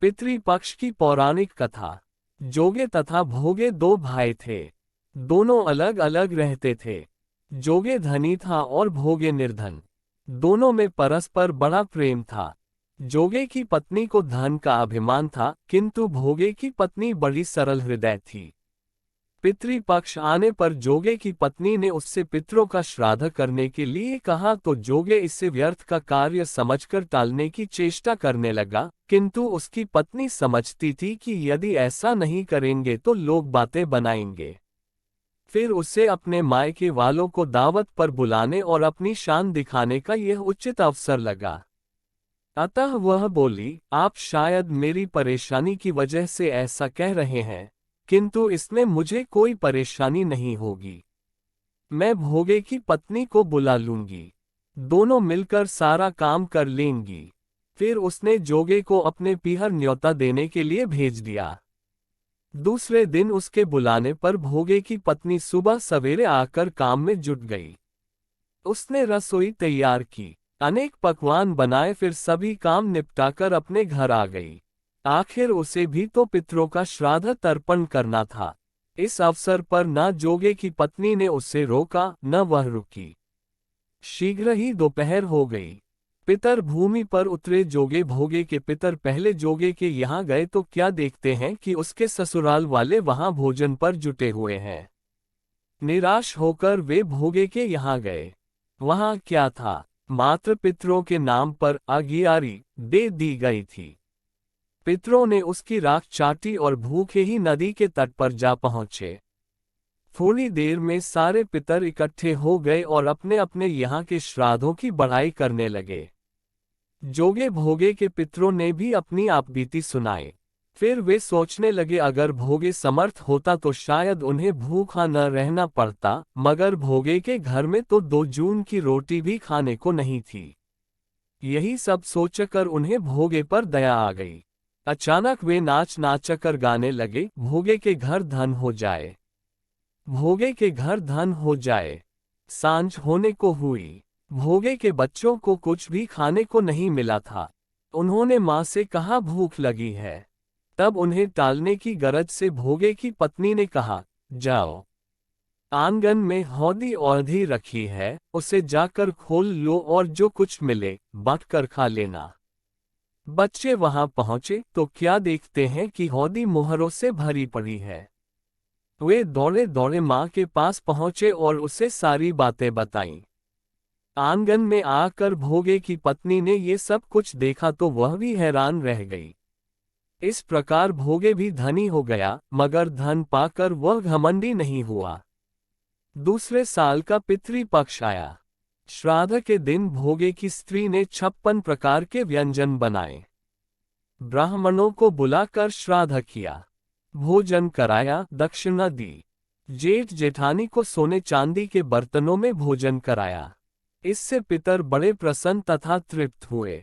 पितृपक्ष की पौराणिक कथा। जोगे तथा भोगे दो भाई थे। दोनों अलग अलग रहते थे। जोगे धनी था और भोगे निर्धन। दोनों में परस्पर बड़ा प्रेम था। जोगे की पत्नी को धन का अभिमान था, किंतु भोगे की पत्नी बड़ी सरल हृदय थी। पितृपक्ष आने पर जोगे की पत्नी ने उससे पितरों का श्राद्ध करने के लिए कहा तो जोगे इसे व्यर्थ का कार्य समझकर टालने की चेष्टा करने लगा, किंतु उसकी पत्नी समझती थी कि यदि ऐसा नहीं करेंगे तो लोग बातें बनाएंगे। फिर उसे अपने मायके वालों को दावत पर बुलाने और अपनी शान दिखाने का यह उचित अवसर लगा। अतः वह बोली, आप शायद मेरी परेशानी की वजह से ऐसा कह रहे हैं, किंतु इसमें मुझे कोई परेशानी नहीं होगी। मैं भोगे की पत्नी को बुला लूंगी। दोनों मिलकर सारा काम कर लेंगी। फिर उसने जोगे को अपने पीहर न्योता देने के लिए भेज दिया। दूसरे दिन उसके बुलाने पर भोगे की पत्नी सुबह सवेरे आकर काम में जुट गई। उसने रसोई तैयार की, अनेक पकवान बनाए, फिर सभी काम निपटाकर अपने घर आ गई। आखिर उसे भी तो पितरों का श्राद्ध तर्पण करना था। इस अवसर पर न जोगे की पत्नी ने उसे रोका न वह रुकी। शीघ्र ही दोपहर हो गई। पितर भूमि पर उतरे। जोगे भोगे के पितर पहले जोगे के यहाँ गए तो क्या देखते हैं कि उसके ससुराल वाले वहां भोजन पर जुटे हुए हैं। निराश होकर वे भोगे के यहाँ गए। वहां क्या था, मात्र पितरों के नाम पर आगियारी दे दी गई थी। पितरों ने उसकी राख चाटी और भूखे ही नदी के तट पर जा पहुंचे। थोड़ी देर में सारे पितर इकट्ठे हो गए और अपने अपने यहाँ के श्राद्धों की बढ़ाई करने लगे। जोगे भोगे के पितरों ने भी अपनी आपबीती सुनाई। फिर वे सोचने लगे, अगर भोगे समर्थ होता तो शायद उन्हें भूखा न रहना पड़ता, मगर भोगे के घर में तो 2 जून की रोटी भी खाने को नहीं थी। यही सब सोचकर उन्हें भोगे पर दया आ गई। अचानक वे नाच नाचकर गाने लगे, भोगे के घर धन हो जाए, भोगे के घर धन हो जाए। सांझ होने को हुई। भोगे के बच्चों को कुछ भी खाने को नहीं मिला था। उन्होंने माँ से कहा, भूख लगी है। तब उन्हें टालने की गरज से भोगे की पत्नी ने कहा, जाओ, आंगन में हौदी औधी रखी है, उसे जाकर खोल लो और जो कुछ मिले बांटकर खा लेना। बच्चे वहां पहुंचे तो क्या देखते हैं कि हौदी मोहरों से भरी पड़ी है। वे दौड़े दौड़े माँ के पास पहुंचे और उसे सारी बातें बताईं। आंगन में आकर भोगे की पत्नी ने ये सब कुछ देखा तो वह भी हैरान रह गई। इस प्रकार भोगे भी धनी हो गया, मगर धन पाकर वह घमंडी नहीं हुआ। दूसरे साल का पितृपक्ष आया। श्राद्ध के दिन भोगे की स्त्री ने 56 प्रकार के व्यंजन बनाए। ब्राह्मणों को बुलाकर श्राद्ध किया, भोजन कराया, दक्षिणा दी। जेठ जेठानी को सोने चांदी के बर्तनों में भोजन कराया। इससे पितर बड़े प्रसन्न तथा तृप्त हुए।